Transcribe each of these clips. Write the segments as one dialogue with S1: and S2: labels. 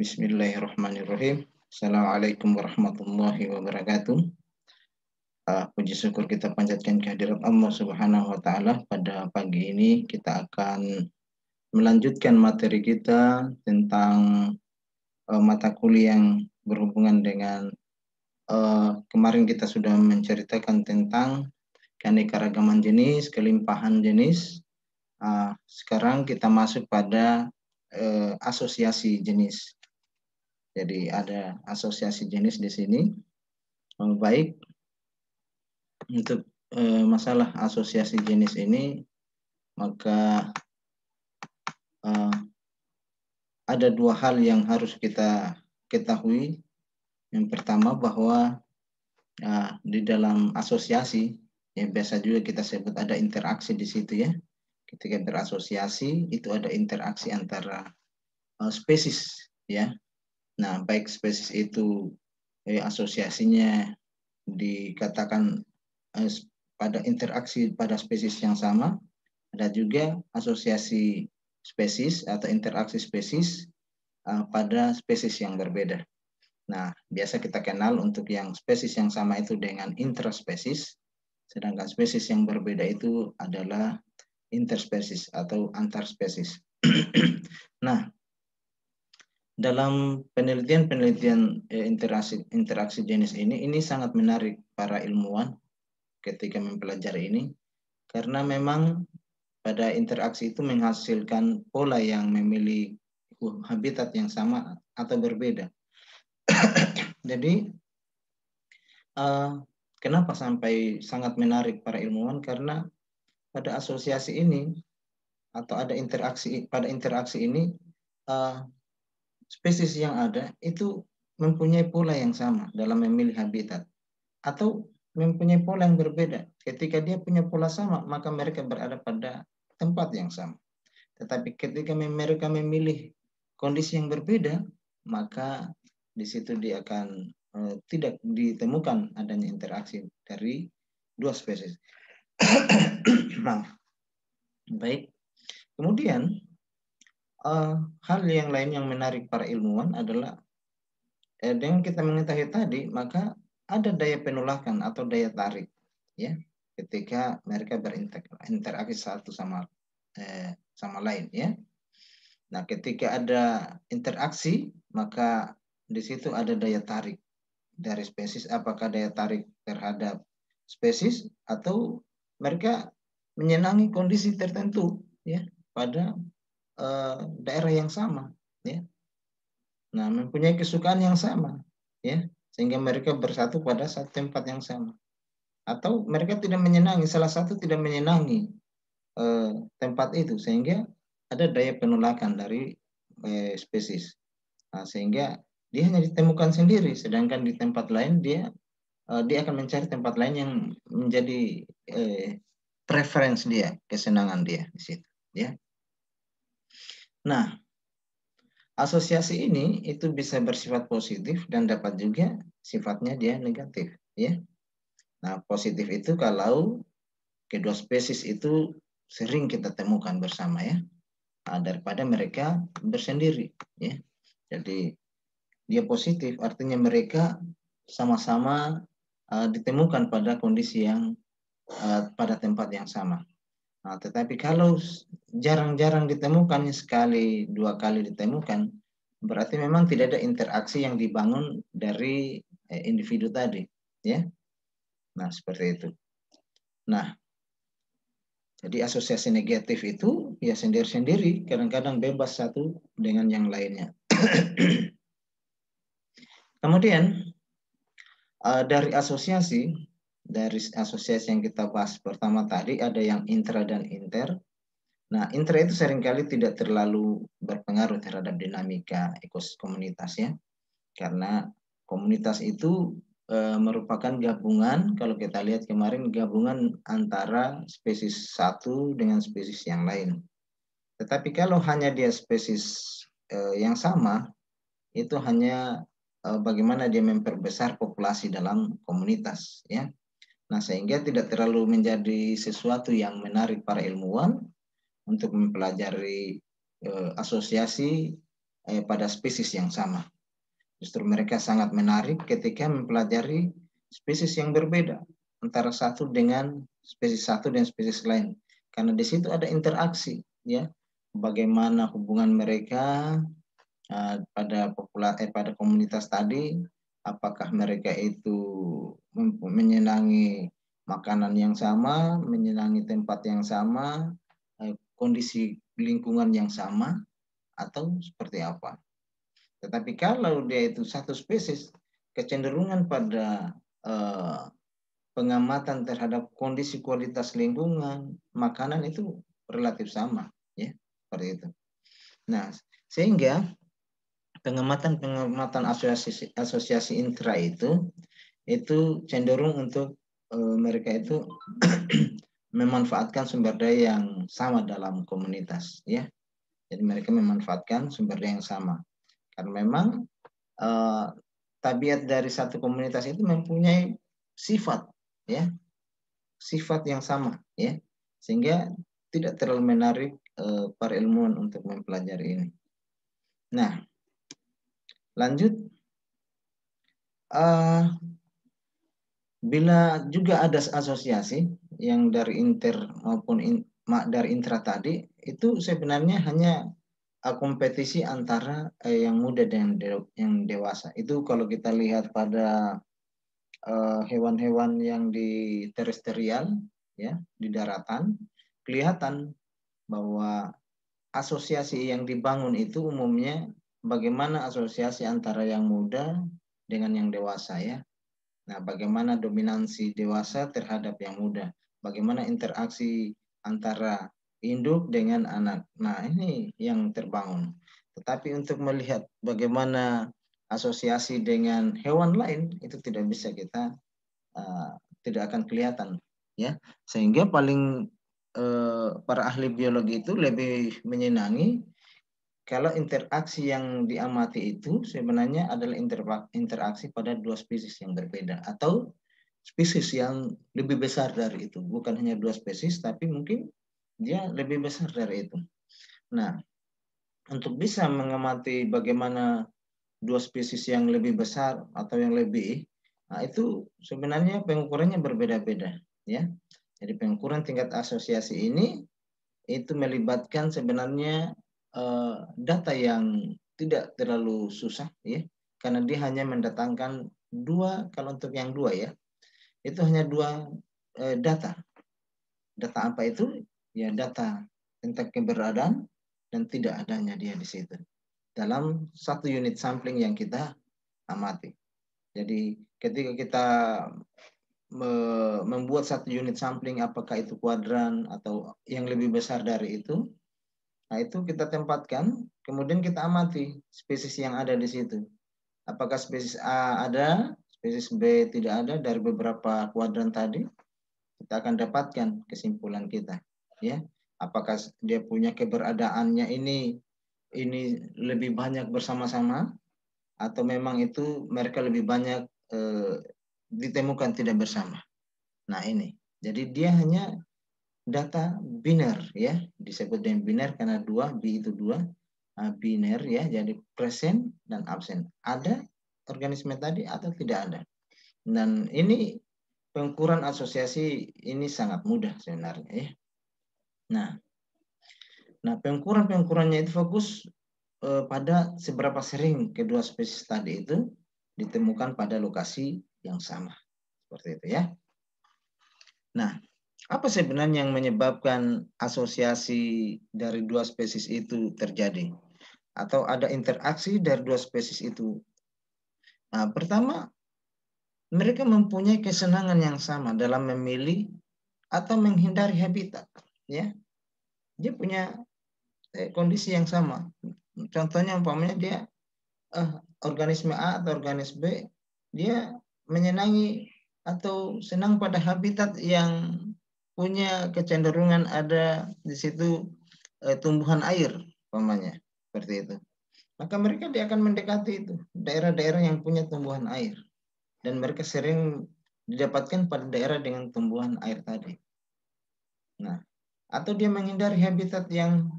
S1: Bismillahirrahmanirrahim. Assalamualaikum warahmatullahi wabarakatuh. Puji syukur kita panjatkan kehadirat Allah Subhanahu wa Ta'ala. Pada pagi ini kita akan melanjutkan materi kita tentang mata kuliah yang berhubungan dengan kemarin kita sudah menceritakan tentang keanekaragaman jenis, kelimpahan jenis. Sekarang kita masuk pada asosiasi jenis. Jadi ada asosiasi jenis di sini. Baik, untuk masalah asosiasi jenis ini, maka ada dua hal yang harus kita ketahui. Yang pertama bahwa di dalam asosiasi, ya biasa juga kita sebut ada interaksi di situ ya. Ketika berasosiasi itu ada interaksi antara spesies ya. Nah, baik spesies itu asosiasinya dikatakan pada interaksi pada spesies yang sama, ada juga asosiasi spesies atau interaksi spesies pada spesies yang berbeda. Nah, biasa kita kenal untuk yang spesies yang sama itu dengan intraspesies, sedangkan spesies yang berbeda itu adalah interspesies atau antarspesies. Nah, dalam penelitian interaksi jenis ini sangat menarik para ilmuwan ketika mempelajari ini, karena memang pada interaksi itu menghasilkan pola yang memiliki habitat yang sama atau berbeda. Jadi kenapa sampai sangat menarik para ilmuwan? Karena pada asosiasi ini atau ada interaksi, pada interaksi ini spesies yang ada itu mempunyai pola yang sama dalam memilih habitat atau mempunyai pola yang berbeda. Ketika dia punya pola sama, maka mereka berada pada tempat yang sama. Tetapi ketika mereka memilih kondisi yang berbeda, maka di situ dia akan tidak ditemukan adanya interaksi dari dua spesies. Baik. Kemudian hal yang lain yang menarik para ilmuwan adalah dengan kita mengetahui tadi, maka ada daya penolakan atau daya tarik, ya, ketika mereka berinteraksi satu sama lain, ya. Nah, ketika ada interaksi, maka di situ ada daya tarik dari spesies. Apakah daya tarik terhadap spesies atau mereka menyenangi kondisi tertentu, ya, pada daerah yang sama, ya. Nah, mempunyai kesukaan yang sama, ya, sehingga mereka bersatu pada satu tempat yang sama. Atau mereka tidak menyenangi, salah satu tidak menyenangi tempat itu, sehingga ada daya penolakan dari spesies. Nah, sehingga dia hanya ditemukan sendiri, sedangkan di tempat lain dia akan mencari tempat lain yang menjadi preference dia, kesenangan dia di situ, ya. Nah, asosiasi ini itu bisa bersifat positif dan dapat juga sifatnya dia negatif, ya. Nah, positif itu kalau kedua spesies itu sering kita temukan bersama, ya, daripada mereka bersendiri, ya. Jadi dia positif, artinya mereka sama-sama ditemukan pada kondisi yang pada tempat yang sama. Nah, tetapi kalau jarang-jarang ditemukan, sekali dua kali ditemukan, berarti memang tidak ada interaksi yang dibangun dari individu tadi, ya. Nah, seperti itu. Nah, jadi asosiasi negatif itu ya sendiri-sendiri, kadang-kadang bebas satu dengan yang lainnya. Kemudian dari asosiasi yang kita bahas pertama tadi ada yang intra dan inter. Nah, intra itu seringkali tidak terlalu berpengaruh terhadap dinamika komunitas, ya. Karena komunitas itu merupakan gabungan, kalau kita lihat kemarin, gabungan antara spesies satu dengan spesies yang lain. Tetapi kalau hanya dia spesies yang sama, itu hanya bagaimana dia memperbesar populasi dalam komunitas, ya. Nah, sehingga tidak terlalu menjadi sesuatu yang menarik para ilmuwan untuk mempelajari asosiasi pada spesies yang sama. Justru mereka sangat menarik ketika mempelajari spesies yang berbeda antara satu dengan spesies satu dan spesies lain, karena di situ ada interaksi, ya, bagaimana hubungan mereka pada komunitas tadi, apakah mereka itu menyenangi makanan yang sama, menyenangi tempat yang sama, kondisi lingkungan yang sama, atau seperti apa. Tetapi kalau dia itu satu spesies, kecenderungan pada pengamatan terhadap kondisi kualitas lingkungan, makanan itu relatif sama, ya, seperti itu. Nah, sehingga pengamatan asosiasi intra itu cenderung untuk mereka itu memanfaatkan sumber daya yang sama dalam komunitas, ya. Jadi mereka memanfaatkan sumber daya yang sama. Karena memang tabiat dari satu komunitas itu mempunyai sifat, ya, sifat yang sama, ya, sehingga tidak terlalu menarik para ilmuwan untuk mempelajari ini. Nah, lanjut, bila juga ada asosiasi yang dari inter maupun dari intra tadi, itu sebenarnya hanya kompetisi antara yang muda dan yang dewasa. Itu kalau kita lihat pada hewan-hewan yang di terestrial, ya, di daratan, kelihatan bahwa asosiasi yang dibangun itu umumnya bagaimana asosiasi antara yang muda dengan yang dewasa, ya. Nah, bagaimana dominansi dewasa terhadap yang muda, bagaimana interaksi antara induk dengan anak. Nah, ini yang terbangun. Tetapi untuk melihat bagaimana asosiasi dengan hewan lain, itu tidak bisa kita, tidak akan kelihatan, ya. Sehingga paling para ahli biologi itu lebih menyenangi kalau interaksi yang diamati itu sebenarnya adalah interaksi pada dua spesies yang berbeda atau spesies yang lebih besar dari itu. Bukan hanya dua spesies, tapi mungkin dia lebih besar dari itu. Nah, untuk bisa mengamati bagaimana dua spesies yang lebih besar atau yang lebih, nah itu sebenarnya pengukurannya berbeda-beda, ya. Jadi pengukuran tingkat asosiasi ini itu melibatkan sebenarnya data yang tidak terlalu susah, ya, karena dia hanya mendatangkan dua, kalau untuk yang dua, ya, itu hanya dua data. Data apa itu? Ya, data tentang keberadaan dan tidak adanya dia di situ dalam satu unit sampling yang kita amati. Jadi ketika kita membuat satu unit sampling, apakah itu kuadran atau yang lebih besar dari itu, nah itu kita tempatkan, kemudian kita amati spesies yang ada di situ. Apakah spesies A ada, spesies B tidak ada dari beberapa kuadran tadi, kita akan dapatkan kesimpulan kita, ya. Apakah dia punya keberadaannya ini lebih banyak bersama-sama atau memang itu mereka lebih banyak ditemukan tidak bersama. Nah, ini. Jadi dia hanya data biner, ya, disebut dengan biner karena dua, B itu dua, biner, ya, jadi present dan absen, ada organisme tadi atau tidak ada. Dan ini pengukuran asosiasi ini sangat mudah sebenarnya, ya. Nah pengukurannya itu fokus pada seberapa sering kedua spesies tadi itu ditemukan pada lokasi yang sama, seperti itu, ya. Nah, apa sebenarnya yang menyebabkan asosiasi dari dua spesies itu terjadi? Atau ada interaksi dari dua spesies itu? Nah, pertama, mereka mempunyai kesenangan yang sama dalam memilih atau menghindari habitat, ya. Dia punya kondisi yang sama. Contohnya umpamanya dia organisme A atau organisme B, dia menyenangi atau senang pada habitat yang punya kecenderungan ada di situ tumbuhan air, umpamanya seperti itu. Maka mereka dia akan mendekati itu daerah-daerah yang punya tumbuhan air, dan mereka sering didapatkan pada daerah dengan tumbuhan air tadi. Nah, atau dia menghindari habitat yang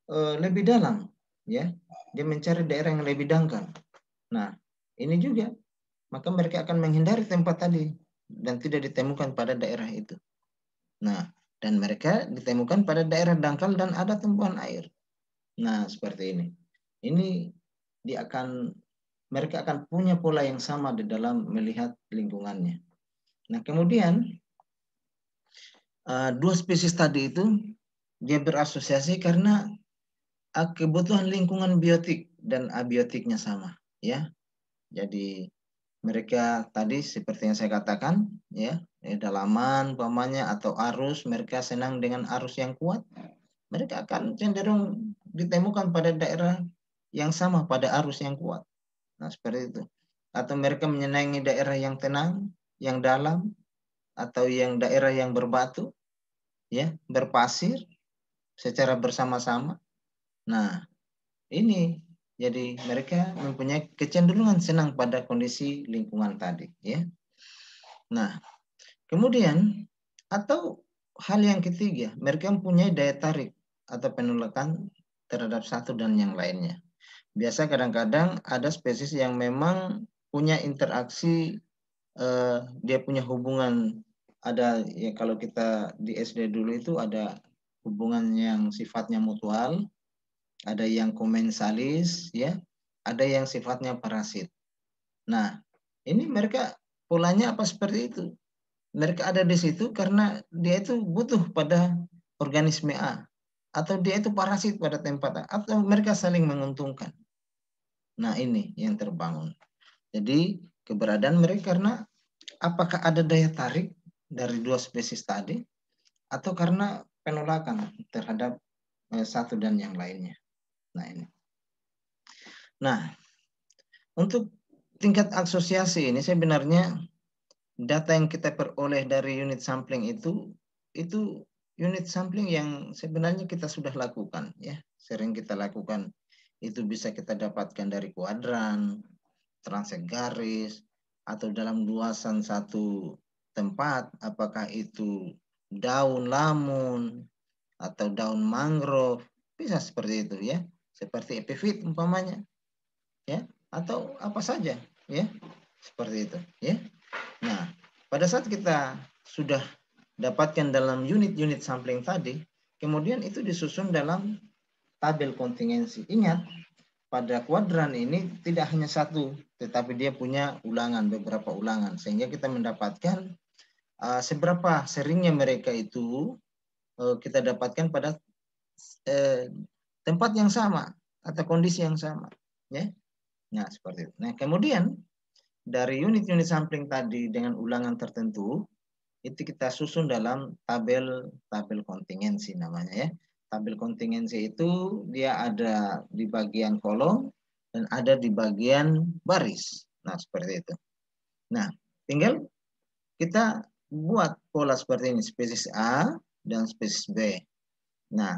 S1: lebih dalam, ya. dia mencari daerah yang lebih dangkal. Nah, ini juga, maka mereka akan menghindari tempat tadi dan tidak ditemukan pada daerah itu. Nah, dan mereka ditemukan pada daerah dangkal dan ada tumbuhan air. Nah, seperti ini. Ini mereka akan punya pola yang sama di dalam melihat lingkungannya. Nah, kemudian dua spesies tadi itu dia berasosiasi karena kebutuhan lingkungan biotik dan abiotiknya sama, ya. Jadi mereka tadi seperti yang saya katakan, ya, dalaman umpamanya atau arus, mereka senang dengan arus yang kuat, mereka akan cenderung ditemukan pada daerah yang sama pada arus yang kuat. Nah, seperti itu. Atau mereka menyenangi daerah yang tenang, yang dalam, atau yang daerah yang berbatu, ya, berpasir secara bersama-sama. Nah, ini jadi mereka mempunyai kecenderungan senang pada kondisi lingkungan tadi, ya. Nah, kemudian atau hal yang ketiga, mereka mempunyai daya tarik atau penolakan terhadap satu dan yang lainnya. Biasa kadang-kadang ada spesies yang memang punya interaksi, dia punya hubungan, ada ya kalau kita di SD dulu itu ada hubungan yang sifatnya mutual, ada yang komensalis, ya, ada yang sifatnya parasit. Nah, ini mereka polanya apa seperti itu? Mereka ada di situ karena dia itu butuh pada organisme A, atau dia itu parasit pada tempat A, atau mereka saling menguntungkan. Nah, ini yang terbangun. Jadi keberadaan mereka karena apakah ada daya tarik dari dua spesies tadi, atau karena penolakan terhadap satu dan yang lainnya. Nah, ini. Nah, untuk tingkat asosiasi ini sebenarnya data yang kita peroleh dari unit sampling itu unit sampling yang sebenarnya kita sudah lakukan, ya, sering kita lakukan. Itu bisa kita dapatkan dari kuadran, transek garis, atau dalam luasan satu tempat, apakah itu daun lamun atau daun mangrove, bisa seperti itu, ya, seperti epifit umpamanya, ya, atau apa saja, ya, seperti itu, ya. Nah, pada saat kita sudah dapatkan dalam unit-unit sampling tadi, kemudian itu disusun dalam tabel kontingensi. Ingat, pada kuadran ini tidak hanya satu, tetapi dia punya ulangan, beberapa ulangan, sehingga kita mendapatkan seberapa seringnya mereka itu kita dapatkan pada tempat yang sama atau kondisi yang sama, ya. Nah, seperti itu. Nah, kemudian dari unit-unit sampling tadi dengan ulangan tertentu itu kita susun dalam tabel kontingensi namanya, ya. Tabel kontingensi itu dia ada di bagian kolom dan ada di bagian baris. Nah, seperti itu. Nah, tinggal kita buat pola seperti ini, spesies A dan spesies B. Nah,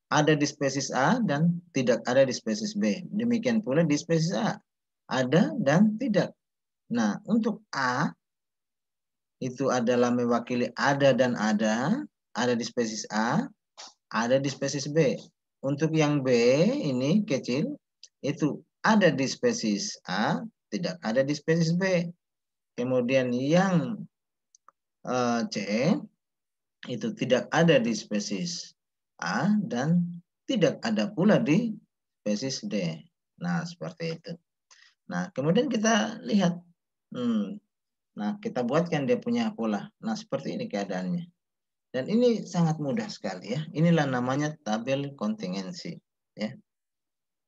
S1: ada di spesies A dan tidak ada di spesies B. Demikian pula di spesies A, ada dan tidak. Nah, untuk A itu adalah mewakili ada dan ada di spesies A, ada di spesies B. Untuk yang B ini kecil, itu ada di spesies A, tidak ada di spesies B. Kemudian yang C itu tidak ada di spesies A dan tidak ada pula di spesies D. Nah, seperti itu. Nah, kemudian kita lihat, nah, kita buatkan dia punya pola. Nah, seperti ini keadaannya. Dan ini sangat mudah sekali, ya. Inilah namanya tabel kontingensi, ya.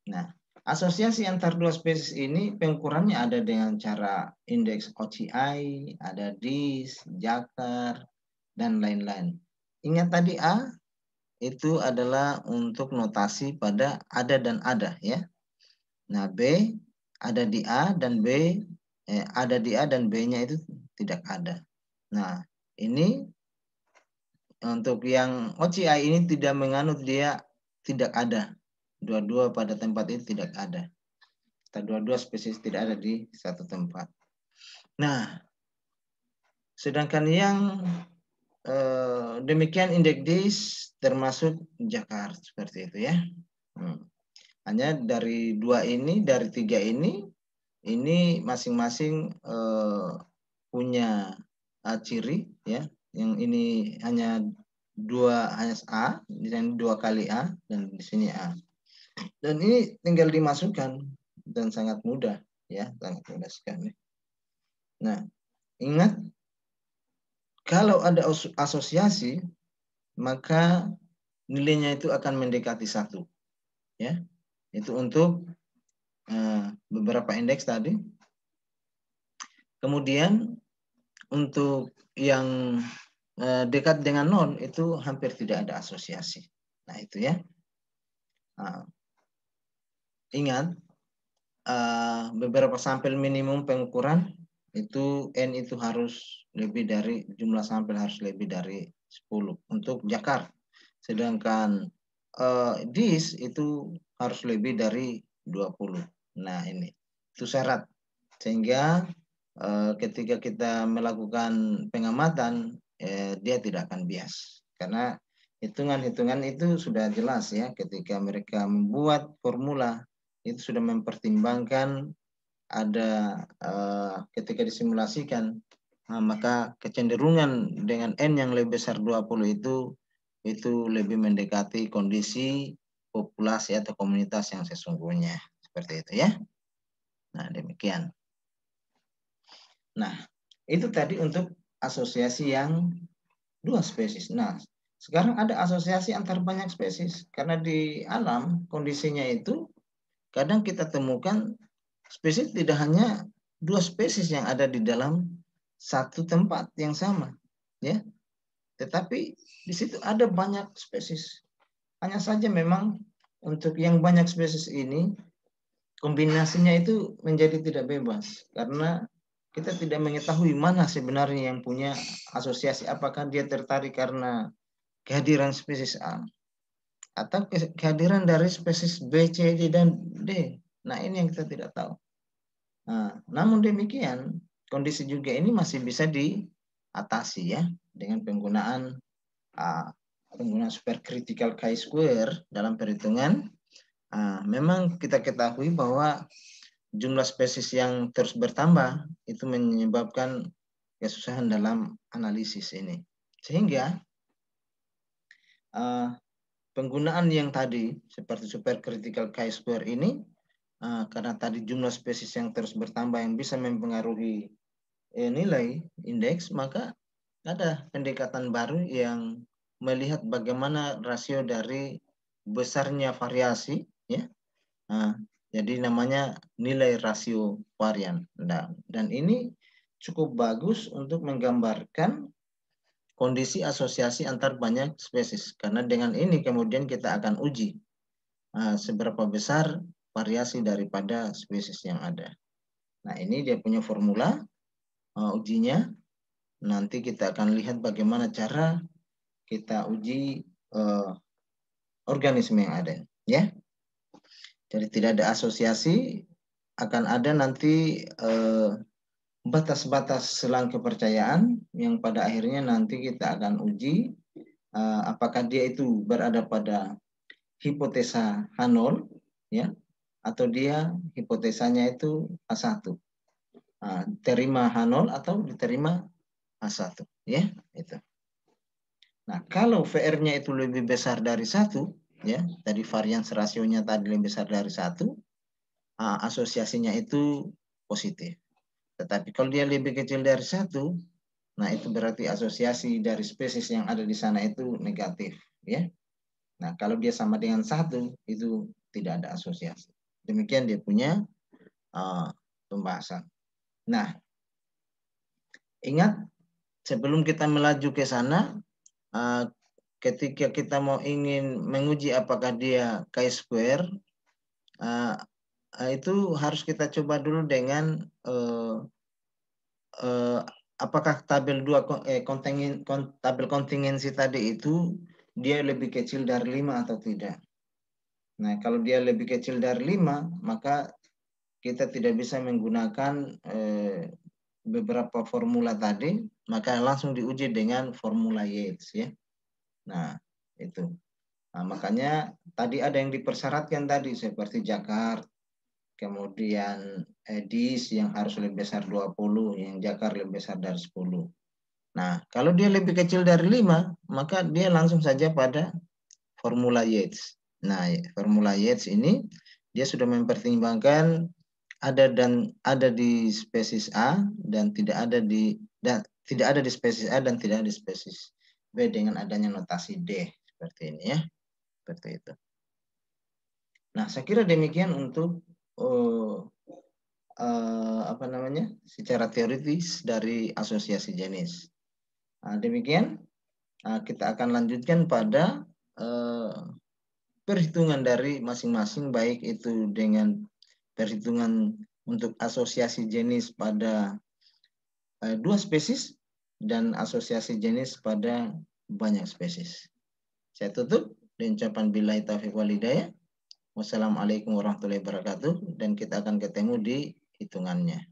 S1: Nah, asosiasi antar dua spesies ini pengukurannya ada dengan cara indeks OCI, ada DIS, JAKAR, dan lain-lain. Ingat tadi A itu adalah untuk notasi pada ada dan ada, ya. Nah, B ada di A dan B ada di A dan B-nya itu tidak ada. Nah, ini untuk yang OCI ini tidak menganut dia tidak ada. Dua-dua pada tempat itu tidak ada. Dua-dua spesies tidak ada di satu tempat. Nah, sedangkan yang demikian indeks DIS termasuk Jakarta seperti itu, ya. Hanya dari dari tiga ini masing-masing punya ciri ya. Yang ini hanya hanya A, dan 2 kali A, dan di sini A. Dan ini tinggal dimasukkan dan sangat mudah ya, sangat mudah sekali. Nah, ingat kalau ada asosiasi maka nilainya itu akan mendekati 1 ya. Itu untuk beberapa indeks tadi. Kemudian untuk yang dekat dengan 0 itu hampir tidak ada asosiasi. Nah, itu ya. Ingat beberapa sampel minimum pengukuran itu N itu harus lebih dari jumlah sampel harus lebih dari 10 untuk Jakar. Sedangkan DIS itu harus lebih dari 20. Nah, ini itu syarat. Sehingga ketika kita melakukan pengamatan dia tidak akan bias. Karena hitungan-hitungan itu sudah jelas ya, ketika mereka membuat formula itu sudah mempertimbangkan ada ketika disimulasikan maka kecenderungan dengan N yang lebih besar 20 itu lebih mendekati kondisi populasi atau komunitas yang sesungguhnya. Seperti itu ya. Nah, demikian. Nah, itu tadi untuk asosiasi yang 2 spesies. Nah, sekarang ada asosiasi antar banyak spesies. Karena di alam kondisinya itu kadang kita temukan spesies tidak hanya 2 spesies yang ada di dalam satu tempat yang sama, ya. Tetapi di situ ada banyak spesies. Hanya saja memang untuk yang banyak spesies ini kombinasinya itu menjadi tidak bebas karena kita tidak mengetahui mana sebenarnya yang punya asosiasi, apakah dia tertarik karena kehadiran spesies A atau kehadiran dari spesies B, C, D, dan D. Nah, ini yang kita tidak tahu. Nah, namun demikian, kondisi juga ini masih bisa diatasi ya dengan penggunaan supercritical chi-square dalam perhitungan. Memang kita ketahui bahwa jumlah spesies yang terus bertambah itu menyebabkan kesusahan dalam analisis ini. Sehingga penggunaan yang tadi seperti supercritical chi-square ini karena tadi jumlah spesies yang terus bertambah yang bisa mempengaruhi nilai indeks, maka ada pendekatan baru yang melihat bagaimana rasio dari besarnya variasi ya. Jadi namanya nilai rasio varian. Dan ini cukup bagus untuk menggambarkan kondisi asosiasi antar banyak spesies. Karena dengan ini kemudian kita akan uji seberapa besar variasi daripada spesies yang ada. Nah, ini dia punya formula ujinya. Nanti kita akan lihat bagaimana cara kita uji organisme yang ada. Ya. Jadi tidak ada asosiasi, akan ada nanti batas-batas selang kepercayaan yang pada akhirnya nanti kita akan uji apakah dia itu berada pada hipotesa H0 ya, atau dia hipotesanya itu H1. Terima H0 atau diterima H1 ya, itu. Nah, kalau VR-nya itu lebih besar dari 1 ya, tadi varians rasionya tadi lebih besar dari 1, asosiasinya itu positif. Tetapi kalau dia lebih kecil dari 1, nah itu berarti asosiasi dari spesies yang ada di sana itu negatif ya. Nah, kalau dia sama dengan 1 itu tidak ada asosiasi. Demikian dia punya pembahasan. Nah, ingat sebelum kita melaju ke sana, ketika kita mau ingin menguji apakah dia chi-square, itu harus kita coba dulu dengan apakah tabel 2 tabel kontingensi tadi itu dia lebih kecil dari 5 atau tidak. Nah, kalau dia lebih kecil dari 5, maka kita tidak bisa menggunakan beberapa formula tadi, maka langsung diuji dengan formula Yates ya. Nah, itu. Nah, makanya tadi ada yang dipersyaratkan tadi seperti Jakarta, kemudian dis yang harus lebih besar 20, yang Jakarta lebih besar dari 10. Nah, kalau dia lebih kecil dari 5, maka dia langsung saja pada formula Yates. Nah, formula Yates ini dia sudah mempertimbangkan ada di spesies A dan tidak ada di spesies A dan tidak ada di spesies B dengan adanya notasi D seperti ini ya. Seperti itu. Nah, saya kira demikian untuk apa namanya? Secara teoritis dari asosiasi jenis. Nah, demikian kita akan lanjutkan pada perhitungan dari masing-masing, baik itu dengan perhitungan untuk asosiasi jenis pada dua spesies dan asosiasi jenis pada banyak spesies. Saya tutup dengan ucapan billahi taufiq wal hidayah. Wassalamualaikum warahmatullahi wabarakatuh, dan kita akan ketemu di hitungannya.